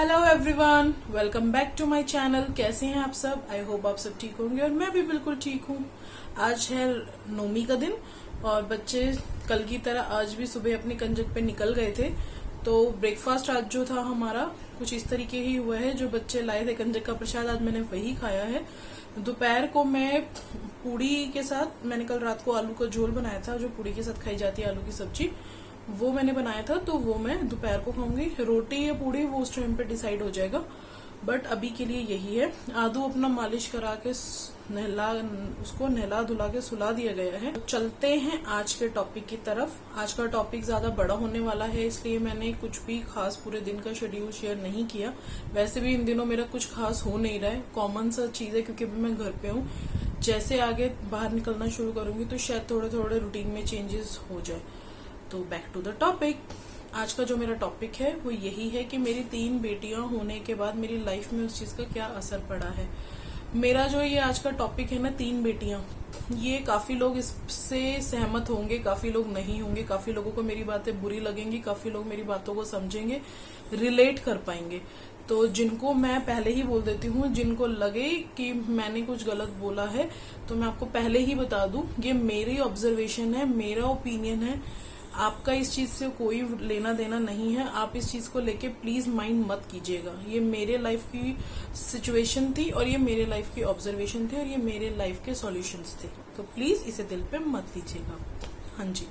Hello everyone, welcome back to my channel. कैसे हैं आप सब? आई होप आप सब ठीक होंगे और मैं भी बिल्कुल ठीक हूँ। आज है नौमी का दिन और बच्चे कल की तरह आज भी सुबह अपनी कंजक पे निकल गए थे। तो ब्रेकफास्ट आज जो था हमारा कुछ इस तरीके ही हुआ है। जो बच्चे लाए थे कंजक का प्रसाद आज मैंने वही खाया है। दोपहर को मैं पूड़ी के साथ, मैंने कल रात को आलू का झोल बनाया था जो पूड़ी के साथ खाई जाती है, आलू की सब्जी, वो मैंने बनाया था। तो वो मैं दोपहर को खाऊंगी। रोटी या पूड़ी वो उस टाइम पे डिसाइड हो जाएगा, बट अभी के लिए यही है। आदू अपना मालिश करा के उसको नहला धुला के सुला दिया गया है। तो चलते हैं आज के टॉपिक की तरफ। आज का टॉपिक ज्यादा बड़ा होने वाला है, इसलिए मैंने कुछ भी खास पूरे दिन का शेड्यूल शेयर नहीं किया। वैसे भी इन दिनों मेरा कुछ खास हो नहीं रहा है, कॉमन सा चीज है क्योंकि अभी मैं घर पे हूँ। जैसे आगे बाहर निकलना शुरू करूंगी तो शायद थोड़े थोड़े रूटीन में चेंजेस हो जाए। तो बैक टू द टॉपिक। आज का जो मेरा टॉपिक है वो यही है कि मेरी 3 बेटियां होने के बाद मेरी लाइफ में उस चीज का क्या असर पड़ा है। मेरा जो ये आज का टॉपिक है ना, 3 बेटियां, ये काफी लोग इससे सहमत होंगे, काफी लोग नहीं होंगे, काफी लोगों को मेरी बातें बुरी लगेंगी, काफी लोग मेरी बातों को समझेंगे, रिलेट कर पाएंगे। तो जिनको मैं पहले ही बोल देती हूँ, जिनको लगे कि मैंने कुछ गलत बोला है तो मैं आपको पहले ही बता दूं, ये मेरी ऑब्जर्वेशन है, मेरा ओपिनियन है। आपका इस चीज से कोई लेना देना नहीं है। आप इस चीज को लेके प्लीज माइंड मत कीजिएगा। ये मेरे लाइफ की सिचुएशन थी और ये मेरे लाइफ की ऑब्जर्वेशन थी और ये मेरे लाइफ के सॉल्यूशंस थे। तो प्लीज इसे दिल पे मत लीजिएगा। हाँ जी,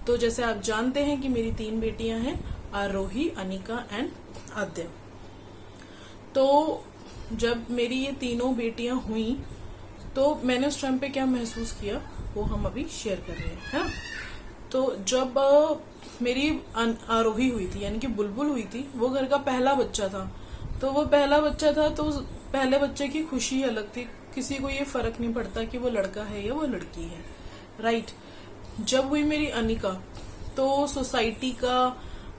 तो जैसे आप जानते हैं कि मेरी 3 बेटियां हैं, आरोही, अनिका एंड आद्या। तो जब मेरी ये तीनों बेटियां हुई तो मैंने उस टाइम पे क्या महसूस किया वो हम अभी शेयर कर रहे हैं, है ना? तो जब मेरी आरोही हुई थी, यानी कि बुलबुल हुई थी, वो घर का पहला बच्चा था। तो वो पहला बच्चा था तो पहले बच्चे की खुशी अलग थी। किसी को ये फर्क नहीं पड़ता कि वो लड़का है या वो लड़की है, राइट। जब हुई मेरी अनिका तो सोसाइटी का,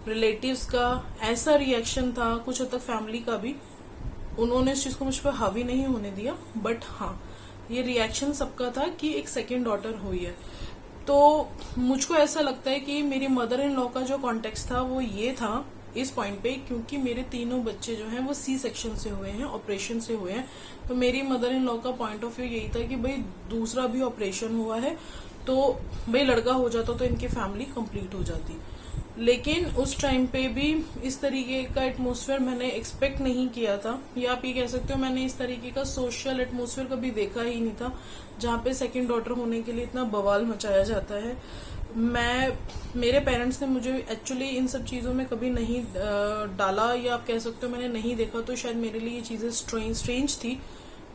रिलेटिव्स का ऐसा रिएक्शन था, कुछ हद तक फैमिली का भी। उन्होंने इस चीज को मुझ पर हावी नहीं होने दिया, बट हाँ, ये रिएक्शन सबका था कि एक सेकेंड डॉटर हुई है। तो मुझको ऐसा लगता है कि मेरी मदर इन लॉ का जो कॉन्टेक्स्ट था वो ये था इस पॉइंट पे, क्योंकि मेरे तीनों बच्चे जो हैं वो सी सेक्शन से हुए हैं, ऑपरेशन से हुए हैं। तो मेरी मदर इन लॉ का पॉइंट ऑफ व्यू यही था कि भाई दूसरा भी ऑपरेशन हुआ है तो भाई लड़का हो जाता तो इनकी फैमिली कंप्लीट हो जाती। लेकिन उस टाइम पे भी इस तरीके का एटमॉस्फेयर मैंने एक्सपेक्ट नहीं किया था, या आप ये कह सकते हो मैंने इस तरीके का सोशल एटमॉस्फेयर कभी देखा ही नहीं था जहाँ पे सेकंड डॉटर होने के लिए इतना बवाल मचाया जाता है। मेरे पेरेंट्स ने मुझे एक्चुअली इन सब चीजों में कभी नहीं डाला, या आप कह सकते हो मैंने नहीं देखा, तो शायद मेरे लिए ये चीजें स्ट्रेंज थी।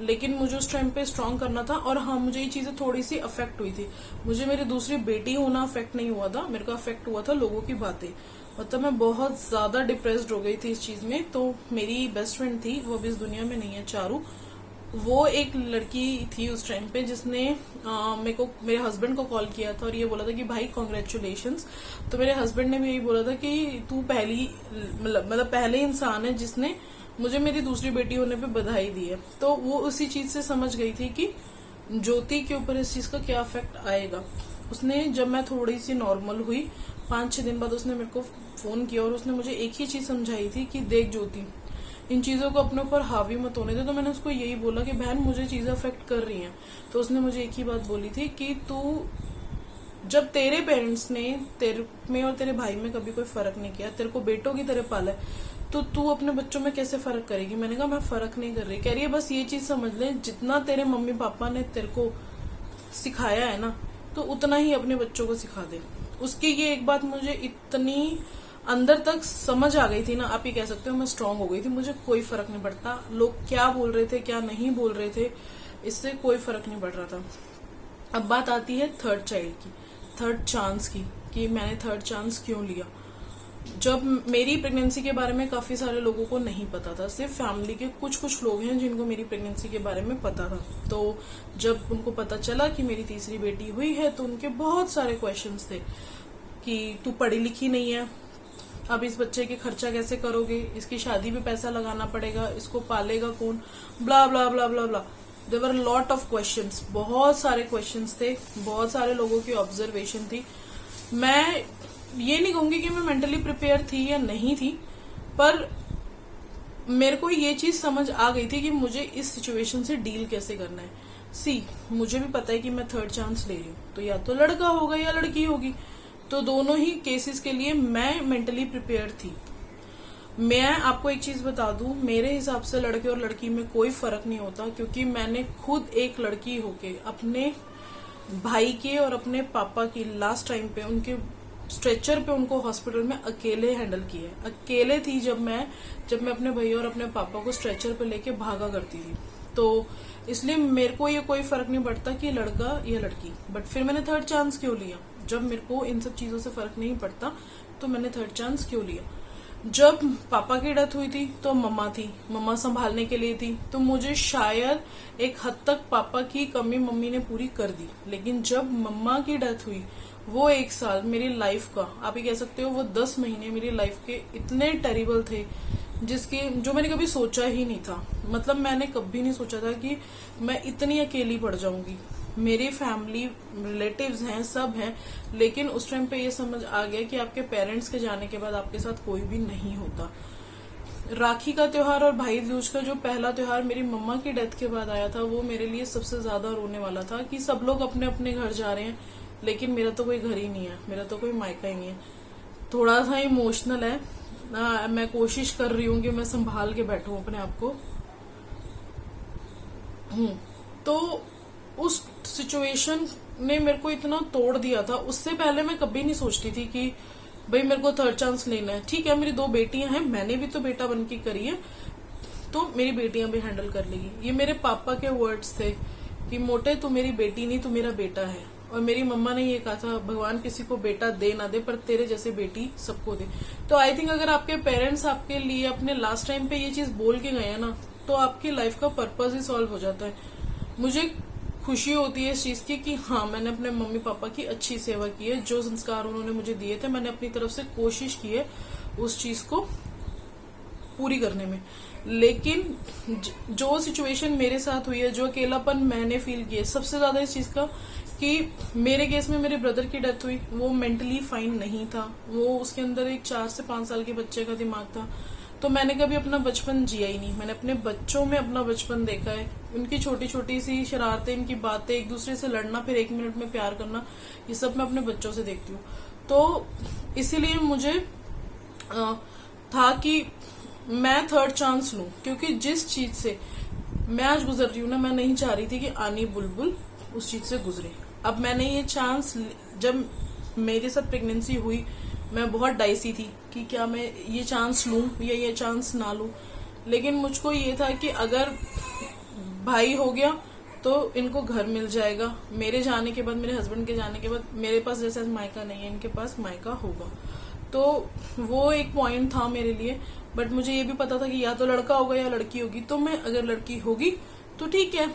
लेकिन मुझे उस टाइम पे स्ट्रांग करना था। और हाँ, मुझे ये चीजें थोड़ी सी अफेक्ट हुई थी। मुझे मेरी दूसरी बेटी होना अफेक्ट नहीं हुआ था, मेरे को अफेक्ट हुआ था लोगों की बातें। मतलब मैं बहुत ज्यादा डिप्रेस्ड हो गई थी इस चीज में। तो मेरी बेस्ट फ्रेंड थी, वो भी इस दुनिया में नहीं है, चारू। वो एक लड़की थी उस टाइम पे जिसने मेरे हस्बैंड को कॉल किया था और ये बोला था कि भाई कॉन्ग्रेचुलेशंस। तो मेरे हस्बैंड ने भी यही बोला था कि तू मतलब पहले इंसान है जिसने मुझे मेरी दूसरी बेटी होने पे बधाई दी है। तो वो उसी चीज से समझ गई थी कि ज्योति के ऊपर इस चीज का क्या इफेक्ट आएगा। उसने, जब मैं थोड़ी सी नॉर्मल हुई 5-6 दिन बाद, उसने मेरे को फोन किया और उसने मुझे एक ही चीज समझाई थी कि देख ज्योति, इन चीजों को अपने ऊपर हावी मत होने दे। तो मैंने उसको यही बोला कि बहन मुझे चीजें अफेक्ट कर रही हैं। तो उसने मुझे एक ही बात बोली थी कि तू, जब तेरे पेरेंट्स ने तेरे में और तेरे भाई में कभी कोई फर्क नहीं किया, तेरे को बेटों की तरह पाला है, तो तू अपने बच्चों में कैसे फर्क करेगी? मैंने कहा मैं फर्क नहीं कर रही। कह रही है बस ये चीज समझ ले, जितना तेरे मम्मी पापा ने तेरे को सिखाया है ना, तो उतना ही अपने बच्चों को सिखा दे। उसकी ये एक बात मुझे इतनी अंदर तक समझ आ गई थी ना, आप ये कह सकते हो मैं स्ट्रांग हो गई थी। मुझे कोई फर्क नहीं पड़ता लोग क्या बोल रहे थे, क्या नहीं बोल रहे थे, इससे कोई फर्क नहीं पड़ रहा था। अब बात आती है थर्ड चाइल्ड की, थर्ड चांस की, कि मैंने थर्ड चांस क्यों लिया। जब मेरी प्रेगनेंसी के बारे में काफी सारे लोगों को नहीं पता था, सिर्फ फैमिली के कुछ लोग हैं जिनको मेरी प्रेगनेंसी के बारे में पता था। तो जब उनको पता चला कि मेरी तीसरी बेटी हुई है तो उनके बहुत सारे क्वेश्चंस थे कि तू पढ़ी लिखी नहीं है, अब इस बच्चे के खर्चा कैसे करोगे, इसकी शादी में पैसा लगाना पड़ेगा, इसको पालेगा कौन, blah blah blah blah blah. There were lot of questions, बहुत सारे क्वेश्चंस थे, बहुत सारे लोगों की ऑब्जर्वेशन थी। मैं ये नहीं कहूंगी कि मैं मेंटली प्रिपेयर थी या नहीं थी, पर मेरे को ये चीज समझ आ गई थी कि मुझे इस सिचुएशन से डील कैसे करना है। मुझे भी पता है कि मैं थर्ड चांस ले रही हूँ, तो या तो लड़का होगा या लड़की होगी, तो दोनों ही केसेस के लिए मैं मेंटली प्रिपेयर थी। मैं आपको एक चीज बता दूं, मेरे हिसाब से लड़के और लड़की में कोई फर्क नहीं होता, क्योंकि मैंने खुद एक लड़की होके अपने भाई के और अपने पापा की लास्ट टाइम पे उनके स्ट्रेचर पे उनको हॉस्पिटल में अकेले हैंडल किया है। अकेले थी जब मैं अपने भैया और अपने पापा को स्ट्रेचर पे लेके भागा करती थी। तो इसलिए मेरे को ये कोई फर्क नहीं पड़ता कि लड़का या लड़की। बट फिर मैंने थर्ड चांस क्यों लिया? जब मेरे को इन सब चीजों से फर्क नहीं पड़ता तो मैंने थर्ड चांस क्यों लिया? जब पापा की डेथ हुई थी तो मम्मा थी, मम्मा संभालने के लिए थी, तो मुझे शायद एक हद तक पापा की कमी मम्मी ने पूरी कर दी। लेकिन जब मम्मा की डेथ हुई, वो 1 साल मेरी लाइफ का, आप ये कह सकते हो वो 10 महीने मेरी लाइफ के इतने टेरिबल थे जो मैंने कभी सोचा ही नहीं था। मतलब मैंने कभी नहीं सोचा था कि मैं इतनी अकेली पड़ जाऊंगी। मेरी फैमिली रिलेटिव्स हैं, सब हैं, लेकिन उस टाइम पे ये समझ आ गया कि आपके पेरेंट्स के जाने के बाद आपके साथ कोई भी नहीं होता। राखी का त्योहार और भाई दूज का जो पहला त्योहार मेरी मम्मा की डेथ के बाद आया था, वो मेरे लिए सबसे ज्यादा रोने वाला था कि सब लोग अपने अपने घर जा रहे हैं, लेकिन मेरा तो कोई घर ही नहीं है, मेरा तो कोई मायका ही नहीं है। थोड़ा सा इमोशनल है ना, मैं कोशिश कर रही हूँ कि मैं संभाल के बैठूं अपने आप को। तो उस सिचुएशन ने मेरे को इतना तोड़ दिया था। उससे पहले मैं कभी नहीं सोचती थी कि भाई मेरे को थर्ड चांस लेना है। ठीक है, मेरी 2 बेटियां हैं, मैंने भी तो बेटा बन के करी है, तो मेरी बेटियां भी हैंडल कर लेगी। ये मेरे पापा के वर्ड्स थे कि मोटे तू मेरी बेटी नहीं, तू मेरा बेटा है। और मेरी मम्मा ने ये कहा था, भगवान किसी को बेटा दे ना दे, पर तेरे जैसे बेटी सबको दे। तो आई थिंक अगर आपके पेरेंट्स आपके लिए अपने लास्ट टाइम पे ये चीज बोल के गए हैं ना, तो आपकी लाइफ का पर्पज ही सॉल्व हो जाता है। मुझे खुशी होती है इस चीज की कि हाँ, मैंने अपने मम्मी पापा की अच्छी सेवा की है। जो संस्कार उन्होंने मुझे दिए थे, मैंने अपनी तरफ से कोशिश की है उस चीज को पूरी करने में। लेकिन जो सिचुएशन मेरे साथ हुई है, जो अकेलापन मैंने फील किया, सबसे ज्यादा इस चीज का कि मेरे केस में मेरे ब्रदर की डेथ हुई, वो मेंटली फाइन नहीं था। वो उसके अंदर एक 4 से 5 साल के बच्चे का दिमाग था। तो मैंने कभी अपना बचपन जिया ही नहीं। मैंने अपने बच्चों में अपना बचपन देखा है। उनकी छोटी छोटी सी शरारतें, इनकी बातें, एक दूसरे से लड़ना, फिर 1 मिनट में प्यार करना, ये सब मैं अपने बच्चों से देखती हूँ। तो इसीलिए मुझे था कि मैं थर्ड चांस लूं, क्योंकि जिस चीज से मैं आज गुजर रही हूँ ना, मैं नहीं चाह रही थी कि आनी बुलबुल उस चीज से गुजरे। अब मैंने ये चांस, जब मेरे साथ प्रेगनेंसी हुई, मैं बहुत डाइसी थी कि क्या मैं ये चांस लूं या ये चांस ना लूं। लेकिन मुझको ये था कि अगर भाई हो गया तो इनको घर मिल जाएगा। मेरे जाने के बाद, मेरे हस्बैंड के जाने के बाद, मेरे पास जैसे मायका नहीं है, इनके पास मायका होगा। तो वो एक पॉइंट था मेरे लिए। बट मुझे ये भी पता था कि या तो लड़का होगा या लड़की होगी। तो मैं, अगर लड़की होगी तो ठीक है,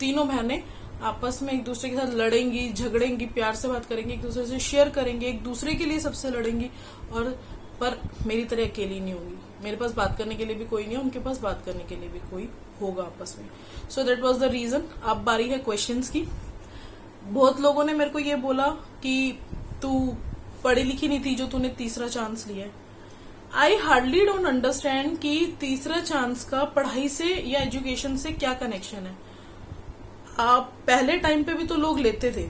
तीनों बहनें आपस में एक दूसरे के साथ लड़ेंगी, झगड़ेंगी, प्यार से बात करेंगी, एक दूसरे से शेयर करेंगे, एक दूसरे के लिए सबसे लड़ेंगी, और पर मेरी तरह अकेली नहीं होंगी। मेरे पास बात करने के लिए भी कोई नहीं है, उनके पास बात करने के लिए भी कोई होगा आपस में। So that was the reason. अब बारी है क्वेश्चंस की। बहुत लोगों ने मेरे को ये बोला कि तू पढ़ी लिखी नहीं थी जो तूने तीसरा चांस लिया है। आई हार्डली डोंट अंडरस्टैंड कि तीसरा चांस का पढ़ाई से या एजुकेशन से क्या कनेक्शन है। आप पहले टाइम पे भी तो लोग लेते थे।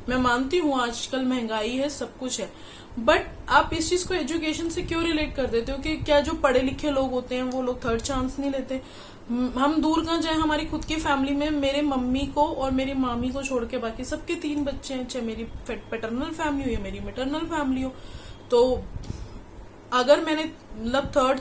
मैं मानती हूँ आजकल महंगाई है, सब कुछ है, बट आप इस चीज को एजुकेशन से क्यों रिलेट कर देते हो कि क्या जो पढ़े लिखे लोग होते हैं वो लोग थर्ड चांस नहीं लेते? हम दूर कहाँ जाए, हमारी खुद की फैमिली में मेरे मम्मी को और मेरी मामी को छोड़ के बाकी सबके 3 बच्चे हैं, चाहे मेरी पैटर्नल फैमिली हो या मेरी मैटरनल फैमिली हो। तो अगर मैंने मतलब थर्ड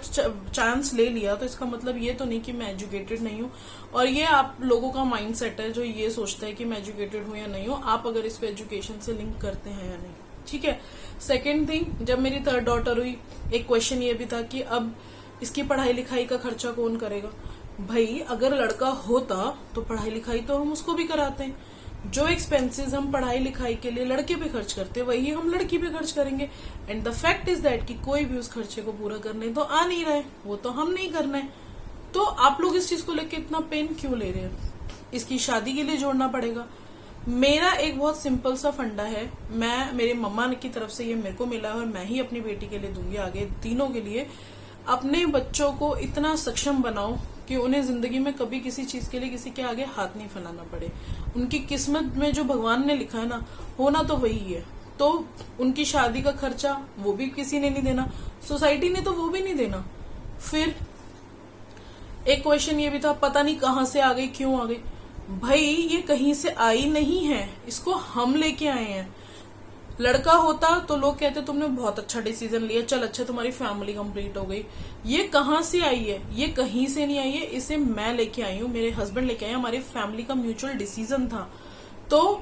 चांस ले लिया तो इसका मतलब ये तो नहीं कि मैं एजुकेटेड नहीं हूँ। और ये आप लोगों का माइंडसेट है जो ये सोचता है कि मैं एजुकेटेड हूँ या नहीं हूँ, आप अगर इसको एजुकेशन से लिंक करते हैं या नहीं। ठीक है। सेकेंड थिंग, जब मेरी थर्ड डॉटर हुई, एक क्वेश्चन ये भी था कि अब इसकी पढ़ाई लिखाई का खर्चा कौन करेगा? भाई अगर लड़का होता तो पढ़ाई लिखाई तो हम उसको भी कराते हैं। जो एक्सपेंसेस हम पढ़ाई लिखाई के लिए लड़के पे खर्च करते हैं, वही हम लड़की पे खर्च करेंगे। And the fact is that कि कोई भी उस खर्चे को पूरा करने तो आ नहीं रहा है, वो तो हम नहीं करना है। तो आप लोग इस चीज को लेकर इतना पेन क्यों ले रहे हैं? इसकी शादी के लिए जोड़ना पड़ेगा। मेरा एक बहुत सिंपल सा फंडा है, मैं मेरे मम्मा की तरफ से ये मेरे को मिला है और मैं ही अपनी बेटी के लिए दूंगी आगे, तीनों के लिए। अपने बच्चों को इतना सक्षम बनाओ कि उन्हें जिंदगी में कभी किसी चीज के लिए किसी के आगे हाथ नहीं फैलाना पड़े। उनकी किस्मत में जो भगवान ने लिखा है ना, होना तो वही है। तो उनकी शादी का खर्चा वो भी किसी ने नहीं देना, सोसाइटी ने तो वो भी नहीं देना। फिर एक क्वेश्चन ये भी था, पता नहीं कहां से आ गई, क्यों आ गई। भाई ये कहीं से आई नहीं है, इसको हम लेके आए हैं। लड़का होता तो लोग कहते तुमने बहुत अच्छा डिसीजन लिया, चल अच्छा तुम्हारी फैमिली कंप्लीट हो गई। ये कहां से आई है? ये कहीं से नहीं आई है, इसे मैं लेके आई हूँ, मेरे हस्बैंड लेके आए, हमारी फैमिली का म्यूचुअल डिसीजन था। तो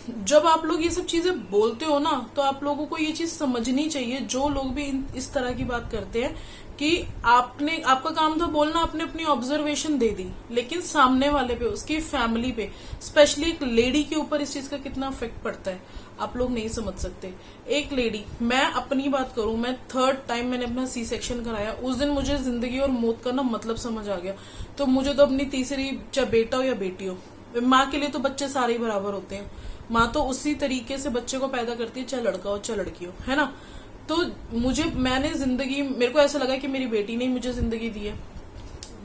जब आप लोग ये सब चीजें बोलते हो ना, तो आप लोगों को ये चीज समझनी चाहिए, जो लोग भी इस तरह की बात करते हैं, कि आपका काम था बोलना, आपने अपनी ऑब्जर्वेशन दे दी, लेकिन सामने वाले पे, उसकी फैमिली पे, स्पेशली एक लेडी के ऊपर इस चीज का कितना इफेक्ट पड़ता है आप लोग नहीं समझ सकते। एक लेडी, मैं अपनी बात करूं, मैं 3rd टाइम मैंने अपना सी सेक्शन कराया, उस दिन मुझे जिंदगी और मौत का ना मतलब समझ आ गया। तो मुझे तो अपनी तीसरी, चाहे बेटा हो या बेटी हो, माँ के लिए तो बच्चे सारे ही बराबर होते हैं। माँ तो उसी तरीके से बच्चे को पैदा करती है, चाहे लड़का हो चाहे लड़की हो, है ना। तो मैंने जिंदगी, मेरे को ऐसा लगा कि मेरी बेटी ने ही मुझे जिंदगी दी है।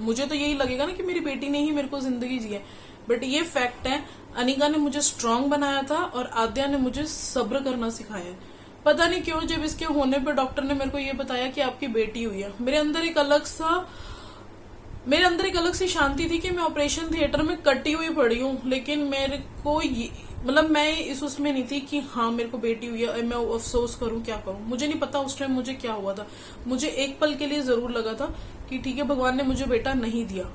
मुझे तो यही लगेगा ना कि मेरी बेटी ने ही मेरे को जिंदगी दी है, बट ये फैक्ट है, अनिका ने मुझे स्ट्रांग बनाया था और आद्या ने मुझे सब्र करना सिखाया है। पता नहीं क्यों, जब इसके होने पे डॉक्टर ने मेरे को ये बताया कि आपकी बेटी हुई है, मेरे अंदर एक अलग सी शांति थी कि मैं ऑपरेशन थिएटर में कटी हुई पड़ी हूँ, लेकिन मेरे को मतलब मैं इस उसमें नहीं थी कि हाँ मेरे को बेटी हुई है, मैं अफसोस करूं, क्या करूं। मुझे नहीं पता उस टाइम मुझे क्या हुआ था। मुझे एक पल के लिए जरूर लगा था कि ठीक है, भगवान ने मुझे बेटा नहीं दिया।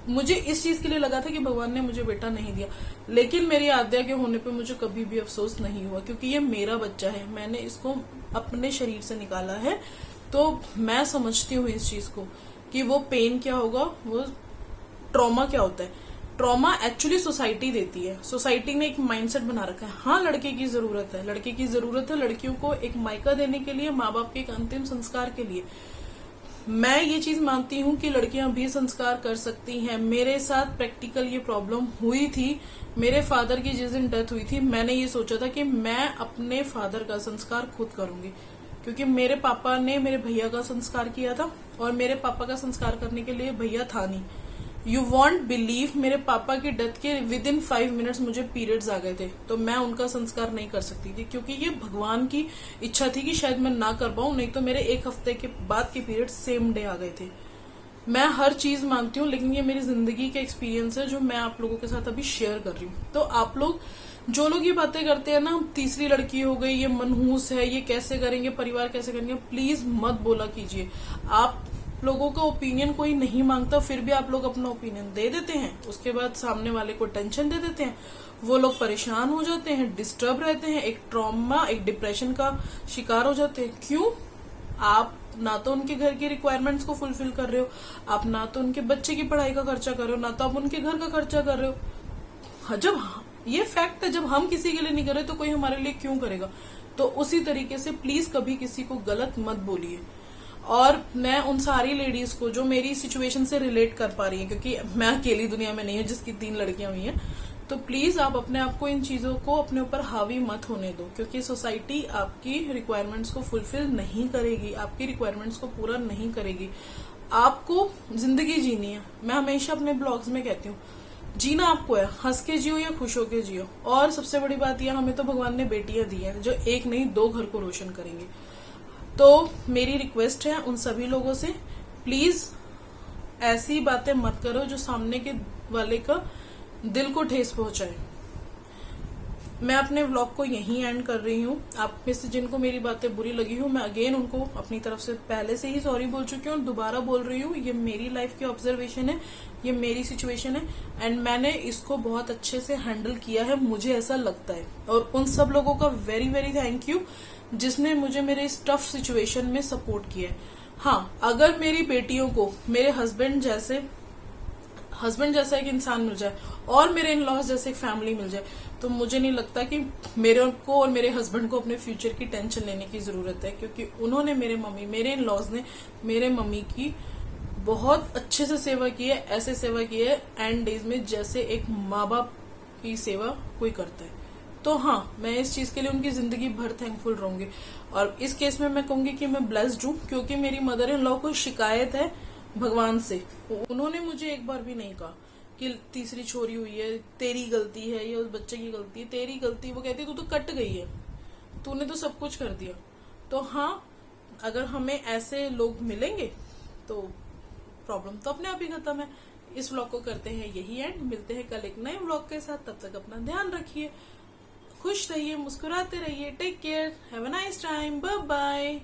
मुझे इस चीज के लिए लगा था कि भगवान ने मुझे बेटा नहीं दिया, लेकिन मेरी आद्या के होने पे मुझे कभी भी अफसोस नहीं हुआ, क्योंकि ये मेरा बच्चा है, मैंने इसको अपने शरीर से निकाला है। तो मैं समझती हूँ इस चीज को कि वो पेन क्या होगा, वो ट्रॉमा क्या होता है। ट्रॉमा एक्चुअली सोसाइटी देती है। सोसाइटी ने एक माइंडसेट बना रखा है, हाँ लड़के की जरूरत है, लड़कियों को एक मायका देने के लिए, माँ बाप के एक अंतिम संस्कार के लिए। मैं ये चीज मानती हूँ कि लड़कियां भी संस्कार कर सकती हैं। मेरे साथ प्रैक्टिकल ये प्रॉब्लम हुई थी। मेरे फादर की जिस दिन डेथ हुई थी, मैंने ये सोचा था कि मैं अपने फादर का संस्कार खुद करूंगी, क्योंकि मेरे पापा ने मेरे भैया का संस्कार किया था और मेरे पापा का संस्कार करने के लिए भैया था नहीं। यू वॉन्ट बिलीव, मेरे पापा की डेथ के विद इन 5 मिनट्स मुझे पीरियड्स आ गए थे, तो मैं उनका संस्कार नहीं कर सकती थी, क्योंकि ये भगवान की इच्छा थी कि शायद मैं ना कर पाऊं, नहीं तो मेरे 1 हफ्ते के बाद के पीरियड सेम डे आ गए थे। मैं हर चीज मानती हूँ, लेकिन ये मेरी जिंदगी का एक्सपीरियंस है जो मैं आप लोगों के साथ अभी शेयर कर रही हूँ। तो आप लोग, जो लोग ये बातें करते हैं ना, तीसरी लड़की हो गई, ये मनहूस है, ये कैसे करेंगे, परिवार कैसे करेंगे, प्लीज मत बोला कीजिए। आप लोगों का ओपिनियन कोई नहीं मांगता, फिर भी आप लोग अपना ओपिनियन दे देते हैं, उसके बाद सामने वाले को टेंशन दे देते हैं, वो लोग परेशान हो जाते हैं, डिस्टर्ब रहते हैं, एक ट्रॉमा, एक डिप्रेशन का शिकार हो जाते हैं। क्यों? आप ना तो उनके घर की रिक्वायरमेंट्स को फुलफिल कर रहे हो, आप ना तो उनके बच्चे की पढ़ाई का खर्चा कर रहे हो, ना तो आप उनके घर का खर्चा कर रहे हो। जब ये फैक्ट है, जब हम किसी के लिए नहीं कर रहे तो कोई हमारे लिए क्यों करेगा। तो उसी तरीके से प्लीज कभी किसी को गलत मत बोलिए। और मैं उन सारी लेडीज को जो मेरी सिचुएशन से रिलेट कर पा रही है, क्योंकि मैं अकेली दुनिया में नहीं हूँ जिसकी 3 लड़कियां हुई हैं, तो प्लीज आप अपने आप को इन चीजों को अपने ऊपर हावी मत होने दो, क्योंकि सोसाइटी आपकी रिक्वायरमेंट्स को फुलफिल नहीं करेगी, आपकी रिक्वायरमेंट्स को पूरा नहीं करेगी। आपको जिंदगी जीनी है। मैं हमेशा अपने ब्लॉग्स में कहती हूँ, जीना आपको है, हंस के जियो या खुश होके जियो। और सबसे बड़ी बात यह, हमें तो भगवान ने बेटियां दी है जो 1 नहीं 2 घर को रोशन करेंगे। तो मेरी रिक्वेस्ट है उन सभी लोगों से, प्लीज ऐसी बातें मत करो जो सामने के वाले का दिल को ठेस पहुंचाए। मैं अपने व्लॉग को यहीं एंड कर रही हूँ। आप में से जिनको मेरी बातें बुरी लगी हो, मैं अगेन उनको अपनी तरफ से पहले से ही सॉरी बोल चुकी हूँ, दोबारा बोल रही हूँ। ये मेरी लाइफ की ऑब्जर्वेशन है, ये मेरी सिचुएशन है, एंड मैंने इसको बहुत अच्छे से हैंडल किया है, मुझे ऐसा लगता है। और उन सब लोगों का वेरी वेरी थैंक यू जिसने मुझे मेरे इस टफ सिचुएशन में सपोर्ट किया है। हाँ, अगर मेरी बेटियों को मेरे हस्बैंड जैसा एक इंसान मिल जाए और मेरे इन लॉज जैसे एक फैमिली मिल जाए, तो मुझे नहीं लगता कि मेरे को और मेरे हस्बैंड को अपने फ्यूचर की टेंशन लेने की जरूरत है, क्योंकि उन्होंने मेरे इन लॉज ने मेरे मम्मी की बहुत अच्छे से सेवा की है, ऐसे सेवा की है एंड डेज में जैसे एक माँ बाप की सेवा कोई करता है। तो हाँ, मैं इस चीज के लिए उनकी जिंदगी भर थैंकफुल रहूंगी। और इस केस में मैं कहूंगी कि मैं ब्लेस्ड हूँ, क्योंकि मेरी मदर इन लॉ को शिकायत है भगवान से। उन्होंने मुझे एक बार भी नहीं कहा कि तीसरी छोरी हुई है तेरी गलती है या उस बच्चे की गलती है, तेरी गलती। वो कहती तू तो कट गई है, तूने तो सब कुछ कर दिया। तो हाँ, अगर हमें ऐसे लोग मिलेंगे तो प्रॉब्लम तो अपने आप ही खत्म है। इस व्लॉग को करते हैं यही एंड, मिलते हैं कल एक नए व्लॉग के साथ। तब तक अपना ध्यान रखिए, खुश रहिए, मुस्कुराते रहिए। Take care, have a nice time, bye bye.